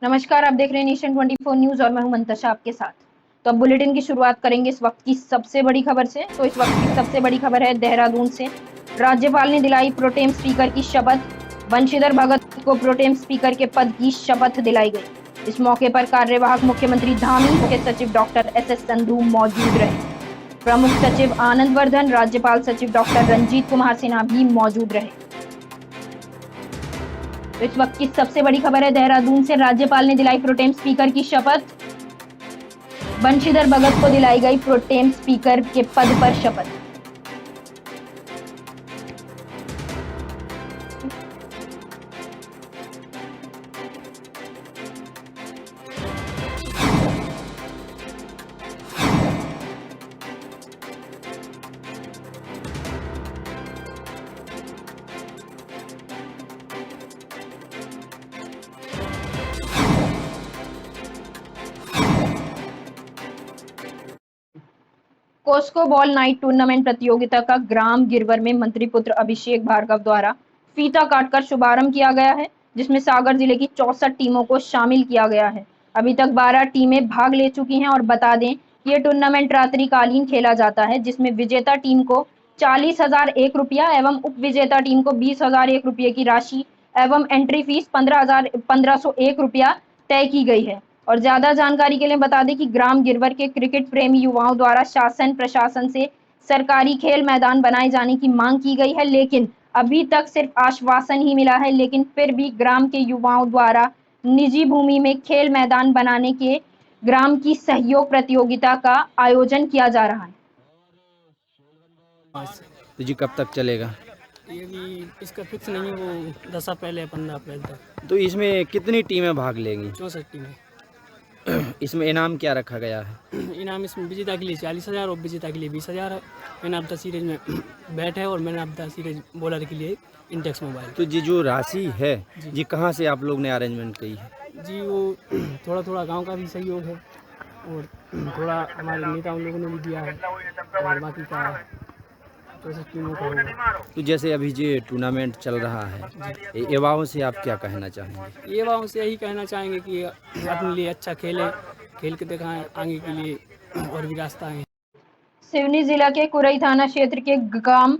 नमस्कार, आप देख रहे हैं नेशन 24 न्यूज और मैं हूं मंतशा आपके साथ। तो अब बुलेटिन की शुरुआत करेंगे इस वक्त की सबसे बड़ी खबर से। तो इस वक्त की सबसे बड़ी खबर है देहरादून से। राज्यपाल ने दिलाई प्रोटेम स्पीकर की शपथ। बंशीधर भगत को प्रोटेम स्पीकर के पद की शपथ दिलाई गई। इस मौके पर कार्यवाहक मुख्यमंत्री धामी, मुख्य सचिव डॉक्टर एस संधू मौजूद रहे। प्रमुख सचिव आनंद वर्धन, राज्यपाल सचिव डॉक्टर रंजीत कुमार सिन्हा भी मौजूद रहे। तो इस वक्त की सबसे बड़ी खबर है देहरादून से। राज्यपाल ने दिलाई प्रोटेम स्पीकर की शपथ। बंशीधर भगत को दिलाई गई प्रोटेम स्पीकर के पद पर शपथ। कोस्को बॉल नाइट टूर्नामेंट प्रतियोगिता का ग्राम गिरवर में मंत्री पुत्र अभिषेक भार्गव द्वारा फीता काटकर शुभारंभ किया गया है, जिसमें सागर जिले की 64 टीमों को शामिल किया गया है। अभी तक 12 टीमें भाग ले चुकी हैं और बता दें कि ये टूर्नामेंट रात्रिकालीन खेला जाता है, जिसमें विजेता टीम को 40,001 रुपया एवं उप विजेता टीम को 20,001 रुपये की राशि एवं एंट्री फीस 15,101 रुपया तय की गई है। और ज्यादा जानकारी के लिए बता दें कि ग्राम गिरवर के क्रिकेट प्रेमी युवाओं द्वारा शासन प्रशासन से सरकारी खेल मैदान बनाए जाने की मांग की गई है, लेकिन अभी तक सिर्फ आश्वासन ही मिला है। लेकिन फिर भी ग्राम के युवाओं द्वारा निजी भूमि में खेल मैदान बनाने के ग्राम की सहयोग प्रतियोगिता का आयोजन किया जा रहा है। तो जी कब तक चलेगा? ये भी इसका फिक्स नहीं है, वो 10 अप्रैल या 15 अप्रैल तक। तो इसमें कितनी टीमें भाग लेंगी? 64 टीमें। इसमें इनाम क्या रखा गया है? इनाम इसमें विजेता के लिए 40,000 और विजेता के लिए 20,000 है। मैन ऑफ द सीरीज में बैट है और man of the series bowler के लिए इंटेक्स मोबाइल। तो जी जो राशि है जी कहाँ से आप लोग ने अरेंजमेंट की है? जी वो थोड़ा थोड़ा गांव का भी सहयोग है और थोड़ा हमारे नेताओं लोगों ने भी दिया है और बाकी का 64 टीमों का होगा। तो जैसे अभी जो टूर्नामेंट चल रहा है, युवाओं से आप क्या कहना चाहेंगे? युवाओं से यही कहना चाहेंगे कि अपने लिए अच्छा खेलें, खेल के दिखाएं आगे के लिए और भी रास्ता है। सिवनी जिला के कुरई थाना क्षेत्र के गांव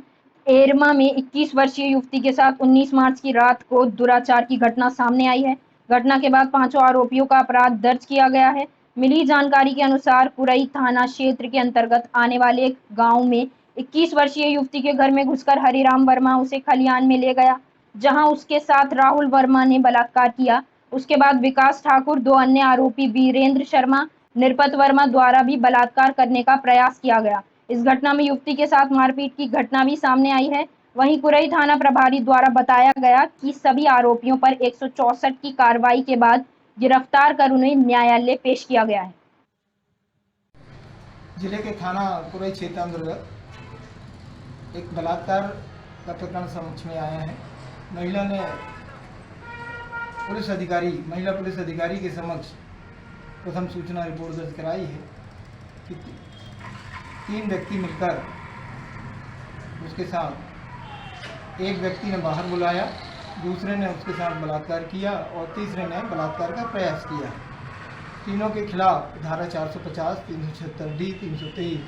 एरमा में 21 वर्षीय युवती के साथ 19 मार्च की रात को दुराचार की घटना सामने आई है। घटना के बाद 5 आरोपियों का अपराध दर्ज किया गया है। मिली जानकारी के अनुसार कुरई थाना क्षेत्र के अंतर्गत आने वाले एक गांव में 21 वर्षीय युवती के घर में घुसकर हरिराम वर्मा उसे खलिहान में ले गया, जहां उसके साथ राहुल वर्मा ने बलात्कार किया। उसके बाद विकास ठाकुर, 2 अन्य आरोपी वीरेंद्र शर्मा, निरपत वर्मा द्वारा भी बलात्कार करने का प्रयास किया गया। इस घटना में युवती के साथ मारपीट की घटना भी सामने आई है। वहीं कुरई थाना प्रभारी द्वारा बताया गया कि सभी आरोपियों पर 164 की कार्रवाई के बाद गिरफ्तार कर उन्हें न्यायालय पेश किया गया है। जिले के थाना कुरई क्षेत्र अंतर्गत एक बलात्कार का प्रकरण समक्ष में आया है। महिला पुलिस अधिकारी के समक्ष प्रथम सूचना रिपोर्ट दर्ज कराई है कि 3 व्यक्ति मिलकर उसके साथ, एक व्यक्ति ने बाहर बुलाया, दूसरे ने उसके साथ बलात्कार किया और तीसरे ने बलात्कार का प्रयास किया। तीनों के खिलाफ धारा 450, 376D, 323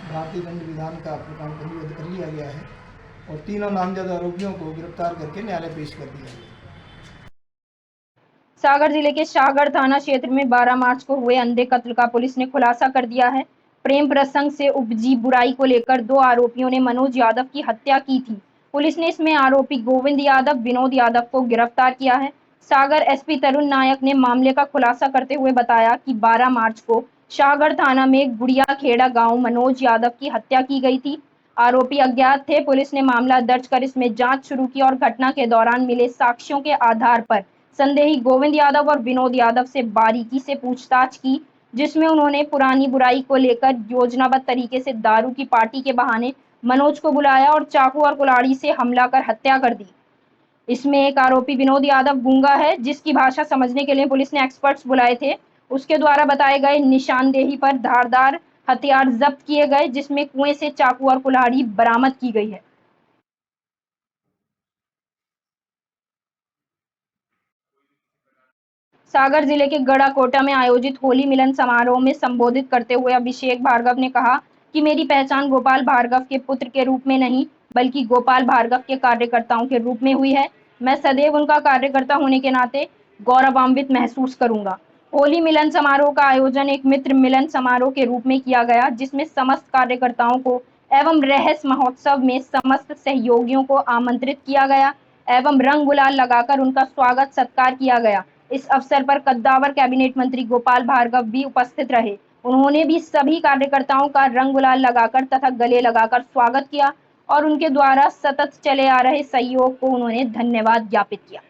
भारतीय दंड विधान का प्रकरण पंजीबद्ध कर लिया गया है और तीनों नामजद आरोपियों को गिरफ्तार करके न्यायालय पेश कर दिया गया। सागर जिले के शाहगढ़ थाना क्षेत्र में 12 मार्च को हुए अंधे कत्ल का पुलिस ने खुलासा कर दिया है। प्रेम प्रसंग से उपजी बुराई को लेकर 2 आरोपियों ने मनोज यादव की हत्या की थी। पुलिस ने इसमें आरोपी गोविंद यादव, विनोद यादव को गिरफ्तार किया है। सागर एसपी तरुण नायक ने मामले का खुलासा करते हुए बताया कि 12 मार्च को शाहगढ़ थाना में गुड़िया खेड़ा गांव मनोज यादव की हत्या की गई थी। आरोपी अज्ञात थे। पुलिस ने मामला दर्ज कर इसमें जांच शुरू की और घटना के दौरान मिले साक्ष्यों के आधार पर संदेही गोविंद यादव और विनोद यादव से बारीकी से पूछताछ की, जिसमें उन्होंने पुरानी बुराई को लेकर योजनाबद्ध तरीके से दारू की पार्टी के बहाने मनोज को बुलाया और चाकू और कुल्हाड़ी से हमला कर हत्या कर दी। इसमें एक आरोपी विनोद यादव गूंगा है, जिसकी भाषा समझने के लिए पुलिस ने एक्सपर्ट्स बुलाए थे। उसके द्वारा बताए गए निशानदेही पर धारदार हथियार जब्त किए गए, जिसमें कुएं से चाकू और कुल्हाड़ी बरामद की गई है। सागर जिले के गढ़ाकोटा में आयोजित होली मिलन समारोह में संबोधित करते हुए अभिषेक भार्गव ने कहा कि मेरी पहचान गोपाल भार्गव के पुत्र के रूप में नहीं बल्कि गोपाल भार्गव के कार्यकर्ताओं के रूप में हुई है। मैं सदैव उनका कार्यकर्ता होने के नाते गौरवान्वित महसूस करूंगा। होली मिलन समारोह का आयोजन एक मित्र मिलन समारोह के रूप में किया गया, जिसमें समस्त कार्यकर्ताओं को एवं रहस्य महोत्सव में समस्त सहयोगियों को आमंत्रित किया गया एवं रंग गुलाल लगाकर उनका स्वागत सत्कार किया गया। इस अवसर पर कद्दावर कैबिनेट मंत्री गोपाल भार्गव भी उपस्थित रहे। उन्होंने भी सभी कार्यकर्ताओं का रंग गुलाल लगाकर तथा गले लगाकर स्वागत किया और उनके द्वारा सतत चले आ रहे सहयोग को उन्होंने धन्यवाद ज्ञापित किया।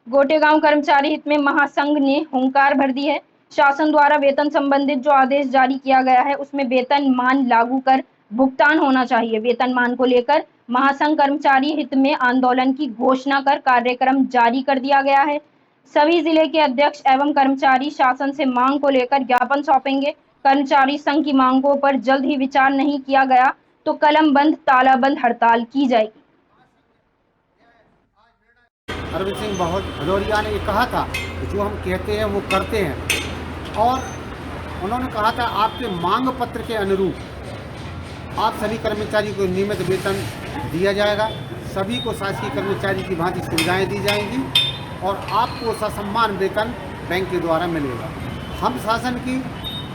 गोटेगांव कर्मचारी हित में महासंघ ने हुंकार भर दी है। शासन द्वारा वेतन संबंधित जो आदेश जारी किया गया है उसमें वेतन मान लागू कर भुगतान होना चाहिए। वेतन मान को लेकर महासंघ कर्मचारी हित में आंदोलन की घोषणा कर कार्यक्रम जारी कर दिया गया है। सभी जिले के अध्यक्ष एवं कर्मचारी शासन से मांग को लेकर ज्ञापन सौंपेंगे। कर्मचारी संघ की मांगों पर जल्द ही विचार नहीं किया गया तो कलम बंद तालाबंद हड़ताल की जाएगी। अरविंद सिंह भदौरिया ने ये कहा था कि जो हम कहते हैं वो करते हैं, और उन्होंने कहा था आपके मांग पत्र के अनुरूप आप सभी कर्मचारी को नियमित वेतन दिया जाएगा, सभी को शासकीय कर्मचारी की भांति सुविधाएं दी जाएंगी और आपको ससम्मान वेतन बैंक के द्वारा मिलेगा। हम शासन की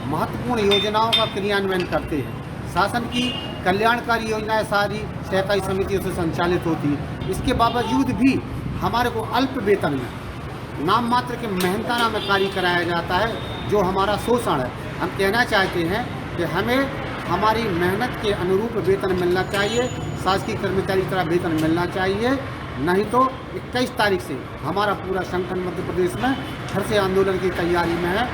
महत्वपूर्ण योजनाओं का क्रियान्वयन करते हैं। शासन की कल्याणकारी योजनाएं सारी सहकारी समितियों से संचालित होती है। इसके बावजूद भी हमारे को अल्प वेतन में नाम मात्र के मेहनताना में कार्य कराया जाता है, जो हमारा शोषण है। हम कहना चाहते हैं कि हमें हमारी मेहनत के अनुरूप वेतन मिलना चाहिए, शासकीय कर्मचारी की तरह वेतन मिलना चाहिए, नहीं तो 21 तारीख से हमारा पूरा संगठन मध्य प्रदेश में फिर से आंदोलन की तैयारी में है।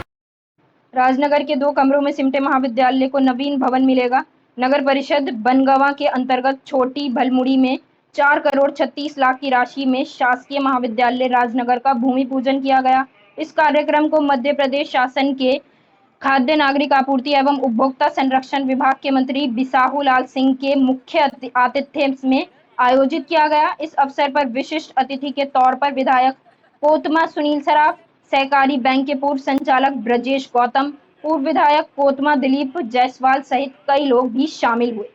राजनगर के 2 कमरों में सिमटे महाविद्यालय को नवीन भवन मिलेगा। नगर परिषद बनगवा के अंतर्गत छोटी भलमुड़ी में 4 करोड़ 36 लाख की राशि में शासकीय महाविद्यालय राजनगर का भूमि पूजन किया गया। इस कार्यक्रम को मध्य प्रदेश शासन के खाद्य नागरिक आपूर्ति एवं उपभोक्ता संरक्षण विभाग के मंत्री बिसाहू लाल सिंह के मुख्य आतिथ्य में आयोजित किया गया। इस अवसर पर विशिष्ट अतिथि के तौर पर विधायक कोतमा सुनील सराफ, सहकारी बैंक के पूर्व संचालक ब्रजेश गौतम, पूर्व विधायक कोतमा दिलीप जायसवाल सहित कई लोग भी शामिल हुए।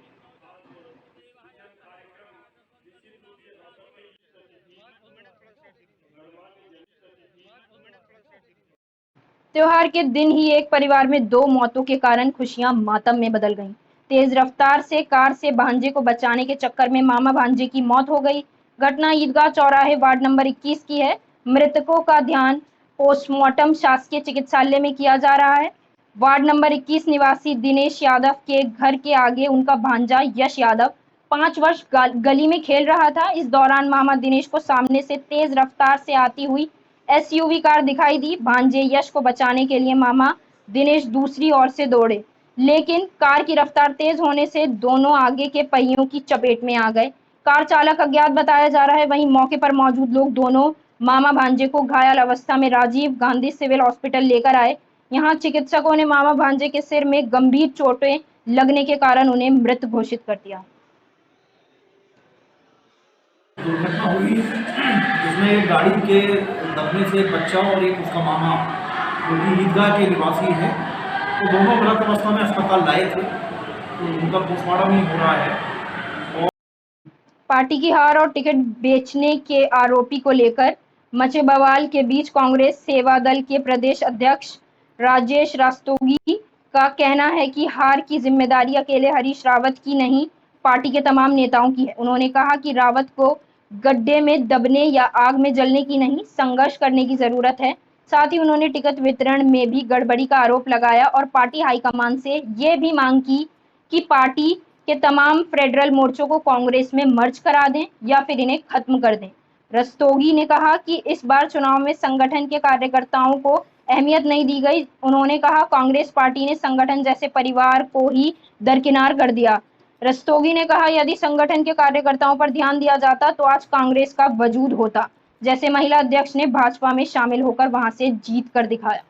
त्योहार के दिन ही एक परिवार में 2 मौतों के कारण खुशियां मातम में बदल गईं। तेज रफ्तार से कार से भांजे को बचाने के चक्कर में मामा भांजे की मौत हो गई। घटना ईदगाह चौराहे वार्ड नंबर 21 की है। मृतकों का ध्यान पोस्टमार्टम शासकीय चिकित्सालय में किया जा रहा है। वार्ड नंबर 21 निवासी दिनेश यादव के घर के आगे उनका भांजा यश यादव 5 वर्ष गली में खेल रहा था। इस दौरान मामा दिनेश को सामने से तेज रफ्तार से आती हुई SUV कार दिखाई दी। भांजे यश को बचाने के लिए मामा दिनेश दूसरी ओर से दौड़े, लेकिन कार की रफ्तार तेज होने से दोनों आगे के पहियों की चपेट में आ गए। कार चालक अज्ञात बताया जा रहा है। वहीं मौके पर मौजूद लोग दोनों मामा भांजे को घायल अवस्था में राजीव गांधी सिविल हॉस्पिटल लेकर आए। यहां चिकित्सकों ने मामा भांजे के सिर में गंभीर चोटें लगने के कारण उन्हें मृत घोषित कर दिया। दुर्घटना हुई जिसमें एक गाड़ी के दबने से एक बच्चा और एक उसका मामा जो कि ईदगाह के निवासी है, तो दोनों मृत अवस्था में अस्पताल लाए थे, तो उनका पोस्टमार्टम ही हो रहा है। पार्टी की हार और टिकट बेचने के आरोपी को लेकर मचे बवाल के बीच कांग्रेस सेवा दल के प्रदेश अध्यक्ष राजेश रस्तोगी का कहना है कि हार की जिम्मेदारी अकेले हरीश रावत की नहीं, पार्टी के तमाम नेताओं की है। उन्होंने कहा कि रावत को गड्ढे में दबने या आग में जलने की नहीं, संघर्ष करने की जरूरत है। साथ ही उन्होंने टिकट वितरण में भी गड़बड़ी का आरोप लगाया और पार्टी हाईकमान से ये भी मांग की कि पार्टी के तमाम फेडरल मोर्चों को कांग्रेस में मर्ज करा दें या फिर इन्हें खत्म कर दें। रस्तोगी ने कहा कि इस बार चुनाव में संगठन के कार्यकर्ताओं को अहमियत नहीं दी गई। उन्होंने कहा कांग्रेस पार्टी ने संगठन जैसे परिवार को ही दरकिनार कर दिया। रस्तोगी ने कहा यदि संगठन के कार्यकर्ताओं पर ध्यान दिया जाता तो आज कांग्रेस का वजूद होता, जैसे महिला अध्यक्ष ने भाजपा में शामिल होकर वहां से जीत कर दिखाया।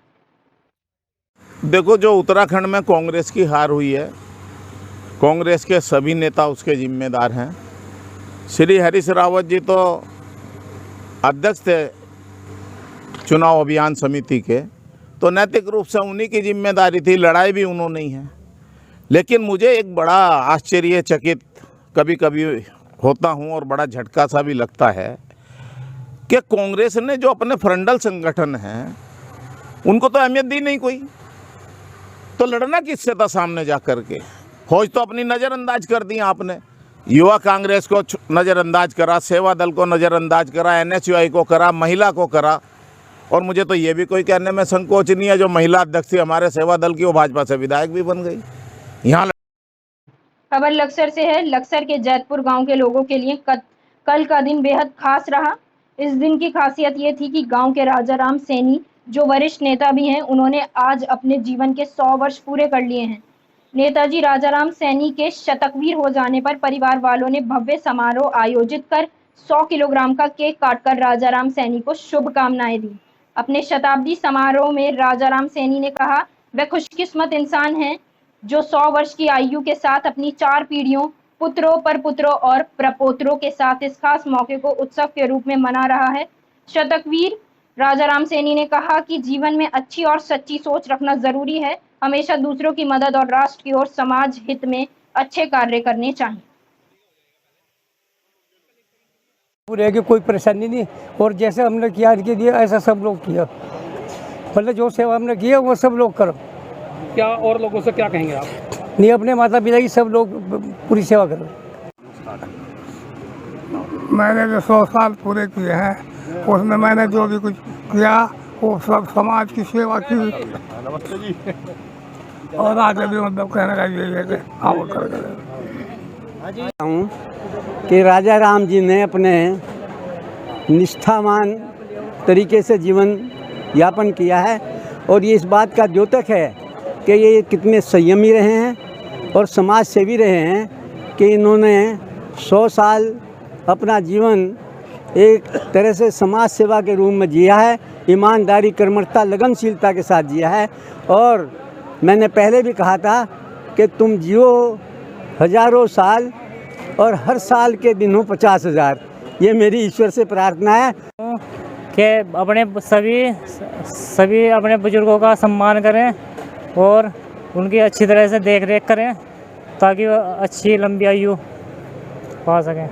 देखो, जो उत्तराखंड में कांग्रेस की हार हुई है कांग्रेस के सभी नेता उसके जिम्मेदार हैं। श्री हरीश रावत जी तो अध्यक्ष थे चुनाव अभियान समिति के, तो नैतिक रूप से उन्हीं की जिम्मेदारी थी, लड़ाई भी उन्होंने ही है। लेकिन मुझे एक बड़ा आश्चर्यचकित कभी कभी होता हूं और बड़ा झटका सा भी लगता है कि कांग्रेस ने जो अपने फ्रंटल संगठन हैं उनको तो अहमियत दी नहीं कोई, तो लड़ना किससे था सामने जा कर के? फौज तो अपनी नज़रअंदाज कर दी आपने, युवा कांग्रेस को नज़रअंदाज करा, सेवा दल को नज़रअंदाज करा, NSUI को करा, महिला को करा, और मुझे तो ये भी कोई कहने में संकोच नहीं है जो महिला अध्यक्ष थी हमारे सेवा दल की, वो भाजपा से विधायक भी बन गई। यहाँ खबर लक्सर से है। लक्सर के जैतपुर गांव के लोगों के लिए कल का दिन बेहद खास रहा। इस दिन की खासियत ये थी कि गांव के राजाराम सैनी, जो वरिष्ठ नेता भी हैं, उन्होंने आज अपने जीवन के 100 वर्ष पूरे कर लिए हैं। नेताजी राजाराम सैनी के शतकवीर हो जाने पर परिवार वालों ने भव्य समारोह आयोजित कर 100 किलोग्राम का केक काटकर राजाराम सैनी को शुभकामनाएं दी। अपने शताब्दी समारोह में राजाराम सैनी ने कहा, वह खुशकिस्मत इंसान हैं जो 100 वर्ष की आयु के साथ अपनी 4 पीढ़ियों, पुत्रों, परपुत्रों और प्रपोत्रों के साथ इस खास मौके को उत्सव के रूप में मना रहा है। शतकवीर राजाराम सैनी ने कहा कि जीवन में अच्छी और सच्ची सोच रखना जरूरी है, हमेशा दूसरों की मदद और राष्ट्र की और समाज हित में अच्छे कार्य करने चाहिए। कि कोई परेशानी नहीं, और जैसे हमने किया इनके लिए ऐसा सब लोग किया, मतलब जो सेवा हमने की है वो सब लोग करो। क्या और लोगों से क्या कहेंगे आप? नहीं, अपने माता पिता की सब लोग पूरी सेवा करो। मैंने जो 100 साल पूरे किए हैं उसमें मैंने जो भी कुछ किया वो सब समाज की सेवा की, और आगे भी मतलब कहने का यही है कि आप हूँ कि राजा राम जी ने अपने निष्ठावान तरीके से जीवन यापन किया है, और ये इस बात का द्योतक है कि ये कितने संयमी रहे हैं और समाज सेवी रहे हैं कि इन्होंने 100 साल अपना जीवन एक तरह से समाज सेवा के रूप में जिया है, ईमानदारी, कर्मठता, लगनशीलता के साथ जिया है। और मैंने पहले भी कहा था कि तुम जियो हजारों साल और हर साल के दिन हो 50,000। ये मेरी ईश्वर से प्रार्थना है कि अपने सभी अपने बुजुर्गों का सम्मान करें और उनकी अच्छी तरह से देख रेख करें ताकि वो अच्छी लंबी आयु पा सकें।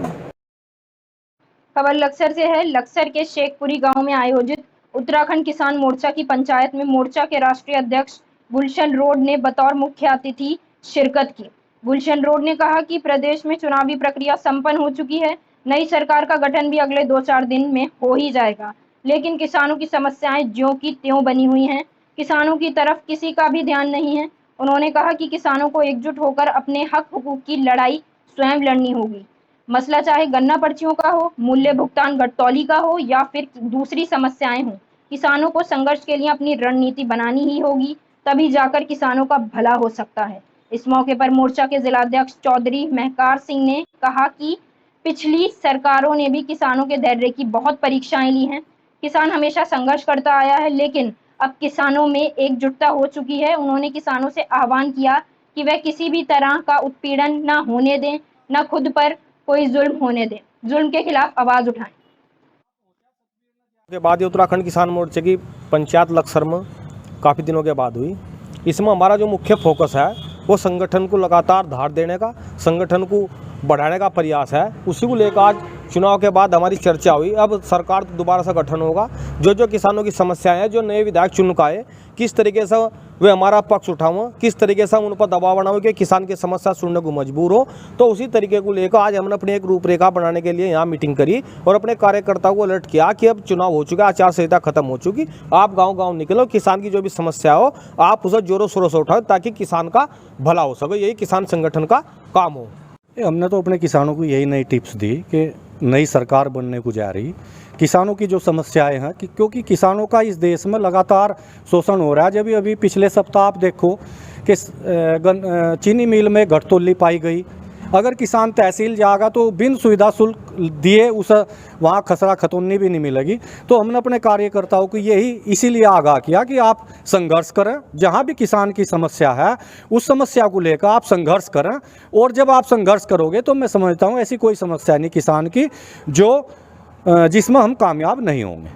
खबर लक्सर से है। लक्सर के शेखपुरी गांव में आयोजित उत्तराखंड किसान मोर्चा की पंचायत में मोर्चा के राष्ट्रीय अध्यक्ष गुलशन रोड ने बतौर मुख्य अतिथि शिरकत की। गुलशन रोड ने कहा कि प्रदेश में चुनावी प्रक्रिया संपन्न हो चुकी है, नई सरकार का गठन भी अगले 2-4 दिन में हो ही जाएगा, लेकिन किसानों की समस्याएं ज्यों की त्यों बनी हुई हैं। किसानों की तरफ किसी का भी ध्यान नहीं है। उन्होंने कहा कि किसानों को एकजुट होकर अपने हक हुकूक की लड़ाई स्वयं लड़नी होगी। मसला चाहे गन्ना पर्चियों का हो, मूल्य भुगतान घटतौली का हो या फिर दूसरी समस्याएं हों, किसानों को संघर्ष के लिए अपनी रणनीति बनानी ही होगी, तभी जाकर किसानों का भला हो सकता है। इस मौके पर मोर्चा के जिलाध्यक्ष चौधरी महकार सिंह ने कहा कि पिछली सरकारों ने भी किसानों के धैर्य की बहुत परीक्षाएं ली हैं। किसान हमेशा संघर्ष करता आया है, लेकिन अब किसानों में एकजुटता हो चुकी है। उन्होंने किसानों से आह्वान किया कि वह किसी भी तरह का उत्पीड़न न होने दें, न खुद पर कोई जुल्म होने दें, जुल्म के खिलाफ आवाज उठाएं। के बाद ये उत्तराखंड किसान मोर्चे की पंचायत लक्सर में काफ़ी दिनों के बाद हुई। इसमें हमारा जो मुख्य फोकस है वो संगठन को लगातार धार देने का, संगठन को बढ़ाने का प्रयास है। उसी को लेकर आज चुनाव के बाद हमारी चर्चा हुई। अब सरकार दोबारा से गठन होगा, जो किसानों की समस्याएं हैं, जो नए विधायक चुन के आए, किस तरीके से वे हमारा पक्ष उठाओ, किस तरीके से हम उन पर दबाव बनाओ कि किसान की समस्या सुनने को मजबूर हो। तो उसी तरीके को लेकर आज हमने अपनी एक रूपरेखा बनाने के लिए यहाँ मीटिंग करी और अपने कार्यकर्ताओं को अलर्ट किया कि अब चुनाव हो चुका, आचार संहिता खत्म हो चुकी, आप गाँव निकलो, किसान की जो भी समस्या हो आप उसे जोरों शोरों से उठाओ ताकि किसान का भला हो सके। यही किसान संगठन का काम हो। हमने तो अपने किसानों को यही नई टिप्स दी कि नई सरकार बनने को जा रही, किसानों की जो समस्याएं हैं कि क्योंकि किसानों का इस देश में लगातार शोषण हो रहा है। जब अभी पिछले सप्ताह आप देखो कि चीनी मिल में घटतौली पाई गई, अगर किसान तहसील जाएगा तो बिन सुविधा शुल्क दिए उस वहाँ खसरा खतौनी भी नहीं मिलेगी। तो हमने अपने कार्यकर्ताओं को यही इसीलिए आगाह किया कि आप संघर्ष करें, जहाँ भी किसान की समस्या है उस समस्या को लेकर आप संघर्ष करें, और जब आप संघर्ष करोगे तो मैं समझता हूँ ऐसी कोई समस्या नहीं किसान की जिसमें हम कामयाब नहीं होंगे।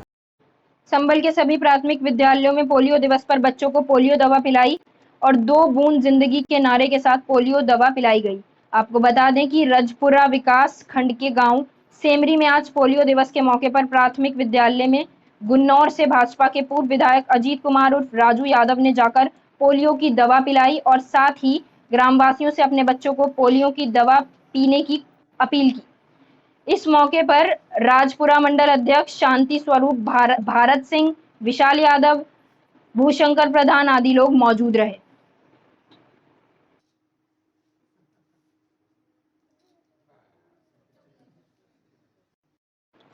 संभल के सभी प्राथमिक विद्यालयों में पोलियो दिवस पर बच्चों को पोलियो दवा पिलाई और 2 बूंद जिंदगी के नारे के साथ पोलियो दवा पिलाई गई। आपको बता दें कि रजपुरा विकास खंड के गांव सेमरी में आज पोलियो दिवस के मौके पर प्राथमिक विद्यालय में गुन्नौर से भाजपा के पूर्व विधायक अजीत कुमार उर्फ राजू यादव ने जाकर पोलियो की दवा पिलाई और साथ ही ग्रामवासियों से अपने बच्चों को पोलियो की दवा पीने की अपील की। इस मौके पर राजपुरा मंडल अध्यक्ष शांति स्वरूप भारत सिंह, विशाल यादव, भूशंकर प्रधान आदि लोग मौजूद रहे।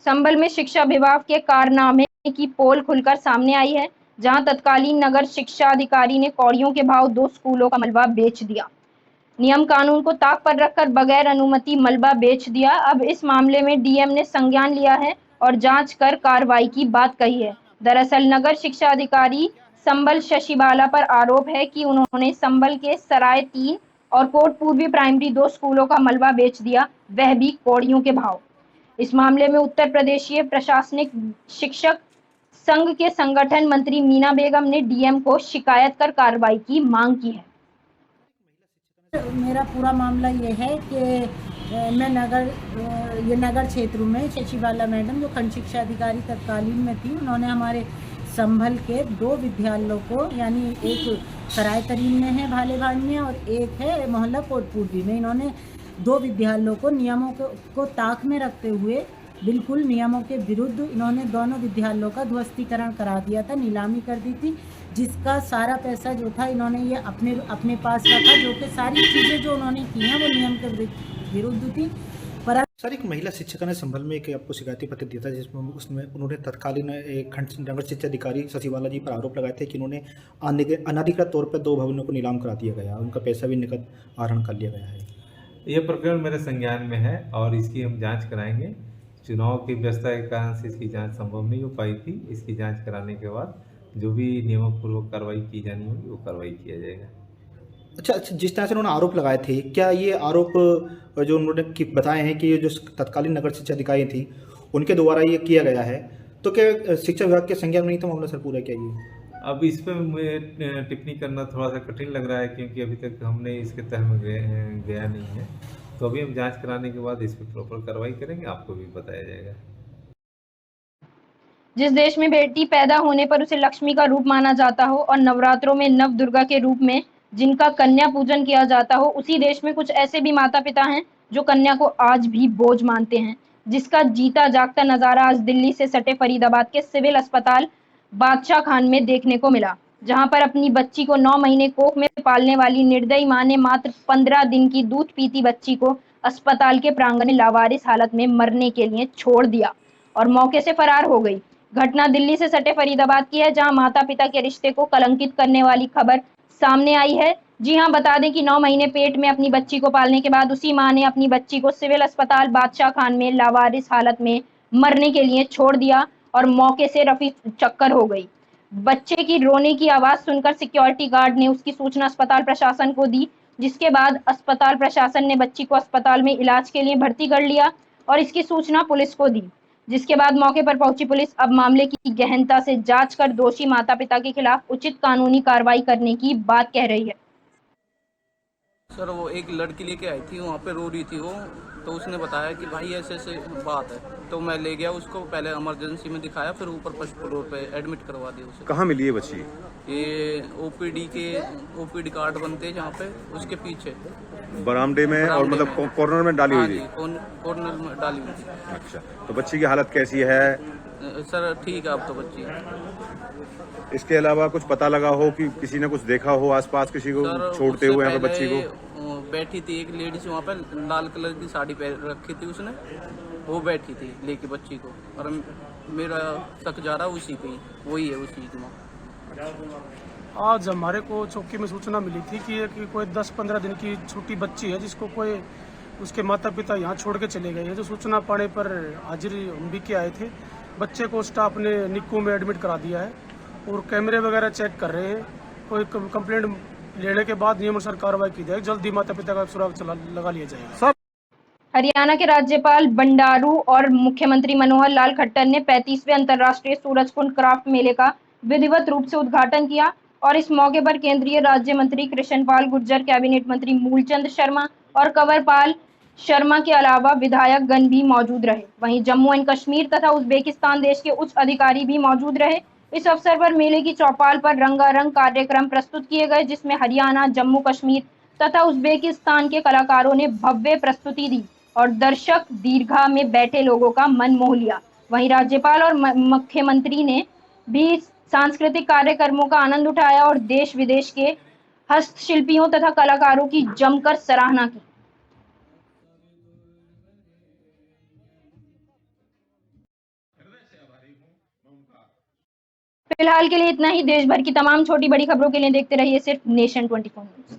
संभल में शिक्षा विभाग के कारनामे की पोल खुलकर सामने आई है, जहां तत्कालीन नगर शिक्षा अधिकारी ने कौड़ियों के भाव 2 स्कूलों का मलबा बेच दिया। नियम कानून को ताक पर रखकर बगैर अनुमति मलबा बेच दिया। अब इस मामले में डीएम ने संज्ञान लिया है और जांच कर कार्रवाई की बात कही है। दरअसल नगर शिक्षा अधिकारी संभल शशिबाला पर आरोप है कि उन्होंने संभल के सराय 3 और कोट पूर्वी प्राइमरी 2 स्कूलों का मलबा बेच दिया, वह भी कौड़ियों के भाव। इस मामले में उत्तर प्रदेशीय प्रशासनिक शिक्षक संघ के संगठन मंत्री मीना बेगम ने डीएम को शिकायत कर कार्रवाई की मांग की है। मेरा पूरा मामला ये है कि मैं नगर क्षेत्र में शशिबाला मैडम जो खंड शिक्षा अधिकारी तत्कालीन में थी, उन्होंने हमारे संभल के 2 विद्यालयों को, यानी एक सराय तरीन में है भालेभाड़ में और एक है मोहल्ला कोट पूर्वी में, इन्होंने 2 विद्यालयों को नियमों को ताक में रखते हुए बिल्कुल नियमों के विरुद्ध इन्होंने दोनों विद्यालयों का ध्वस्तीकरण करा दिया था, नीलामी कर दी थी, जिसका सारा पैसा जो था इन्होंने ये अपने पास रखा, जो कि सारी चीज़ें जो उन्होंने की हैं वो नियम के विरुद्ध थी। पर सर, एक महिला शिक्षक ने संभल में एक आपको शिकायती पत्र दिया था, जिसमें उसमें उन्होंने तत्कालीन खंड नगर शिक्षा अधिकारी शशिबाला जी पर आरोप लगाए थे कि उन्होंने अनाधिकृत तौर पर 2 भवनों को नीलाम करा दिया गया, उनका पैसा भी नकद आहरण कर लिया गया है। ये प्रकरण मेरे संज्ञान में है और इसकी हम जांच कराएंगे। चुनाव की व्यवस्था के कारण से इसकी जांच संभव नहीं हो पाई थी। इसकी जांच कराने के बाद जो भी नियमपूर्वक कार्रवाई की जानी होगी वो कार्रवाई किया जाएगा। अच्छा, जिस तरह से उन्होंने आरोप लगाए थे, क्या ये आरोप जो उन्होंने बताए हैं कि ये जो तत्कालीन नगर शिक्षा अधिकारी थी उनके द्वारा ये किया गया है, तो क्या शिक्षा विभाग के संज्ञान में नहीं था मामला? सर, पूरा क्या ये अब इस पर मुझे टिप्पणी करना थोड़ा सा कठिन लग रहा है, क्योंकि अभी तक हमने इसके तह में गया नहीं है। तो अभी हम जांच कराने के बाद इस पर प्रॉपर कार्रवाई करेंगे, आपको भी बताया जाएगा। जिस देश में बेटी पैदा होने पर उसे लक्ष्मी का रूप माना जाता हो और नवरात्रों में नव दुर्गा के रूप में जिनका कन्या पूजन किया जाता हो, उसी देश में कुछ ऐसे भी माता पिता हैं जो कन्या को आज भी बोझ मानते हैं, जिसका जीता जागता नजारा आज दिल्ली से सटे फरीदाबाद के सिविल अस्पताल बादशाह खान में देखने को मिला, जहां पर अपनी बच्ची को 9 महीने कोख में पालने वाली निर्दयी मां ने मात्र 15 दिन की दूध पीती बच्ची को अस्पताल के प्रांगण में लावारिस हालत में मरने के लिए छोड़ दिया और मौके से फरार हो गई। घटना दिल्ली से सटे फरीदाबाद की है, जहां माता पिता के रिश्ते को कलंकित करने वाली खबर सामने आई है। जी हां, बता दें कि 9 महीने पेट में अपनी बच्ची को पालने के बाद उसी मां ने अपनी बच्ची को सिविल अस्पताल बादशाह खान में लावारिस हालत में मरने के लिए छोड़ दिया और मौके से रफी चक्कर हो गई। बच्चे की रोने की आवाज सुनकर सिक्योरिटी गार्ड ने उसकी सूचना अस्पताल प्रशासन को दी, जिसके बाद अस्पताल प्रशासन ने बच्ची को अस्पताल में इलाज के लिए भर्ती कर लिया और इसकी सूचना पुलिस को दी, जिसके बाद मौके पर पहुंची पुलिस अब मामले की गहनता से जांच कर दोषी माता पिता के खिलाफ उचित कानूनी कार्रवाई करने की बात कह रही है। सर, वो एक लड़की लेके आई थी, वहाँ पे रो रही थी वो, तो उसने बताया कि भाई ऐसे ऐसे बात है, तो मैं ले गया उसको, पहले इमरजेंसी में दिखाया, फिर ऊपर फर्स्ट फ्लोर पे एडमिट करवा दिया उसे। कहाँ मिली है बच्ची? ये ओपीडी कार्ड बनते हैं जहाँ पे, उसके पीछे बरामदे में, और मतलब कॉर्नर में डाली हुई थी? कॉर्नर में डाली हुई थी। अच्छा, तो बच्ची की हालत कैसी है? सर ठीक है अब तो बच्ची। इसके अलावा कुछ पता लगा हो कि किसी ने कुछ देखा हो आसपास किसी को छोड़ते हुए यहाँ पे बच्ची को? बैठी थी एक लेडीज वहाँ पे, लाल कलर की साड़ी पहन रखी थी उसने, वो बैठी थी लेके बच्ची को, और मेरा शक जा रहा उसी पे, वही है उसी की माँ। आज हमारे को चौकी में सूचना मिली थी कि कोई 10-15 दिन की छोटी बच्ची है जिसको कोई उसके माता पिता यहाँ छोड़ के चले गए हैं। जो सूचना पाने पर हाजिर हम भी के आए थे। बच्चे को स्टाफ ने निक्कू में एडमिट करा दिया है और कैमरे वगैरह चेक कर रहे हैं। कोई कंप्लेंट लेने के बाद नियमानुसार कार्रवाई की जाएगी। जल्दी माता पिता का सुराग लगा लिया जाएगा। हरियाणा के राज्यपाल बंडारू और मुख्यमंत्री मनोहर लाल खट्टर ने 35वें अंतर्राष्ट्रीय सूरजकुंड क्राफ्ट मेले का विधिवत रूप से उद्घाटन किया और इस मौके पर केंद्रीय राज्य मंत्री कृष्णपाल गुर्जर, कैबिनेट मंत्री मूलचंद शर्मा और कंवरपाल शर्मा के अलावा विधायक गण भी मौजूद रहे। वहीं जम्मू एंड कश्मीर तथा उज्बेकिस्तान देश के उच्च अधिकारी भी मौजूद रहे। इस अवसर पर मेले की चौपाल पर रंगारंग कार्यक्रम प्रस्तुत किए गए, जिसमें हरियाणा, जम्मू कश्मीर तथा उज्बेकिस्तान के कलाकारों ने भव्य प्रस्तुति दी और दर्शक दीर्घा में बैठे लोगों का मन मोह लिया। वहीं राज्यपाल और मुख्यमंत्री ने भी सांस्कृतिक कार्यक्रमों का आनंद उठाया और देश विदेश के हस्तशिल्पियों तथा कलाकारों की जमकर सराहना की। फिलहाल के लिए इतना ही। देश भर की तमाम छोटी बड़ी खबरों के लिए देखते रहिए सिर्फ नेशन 24 न्यूज।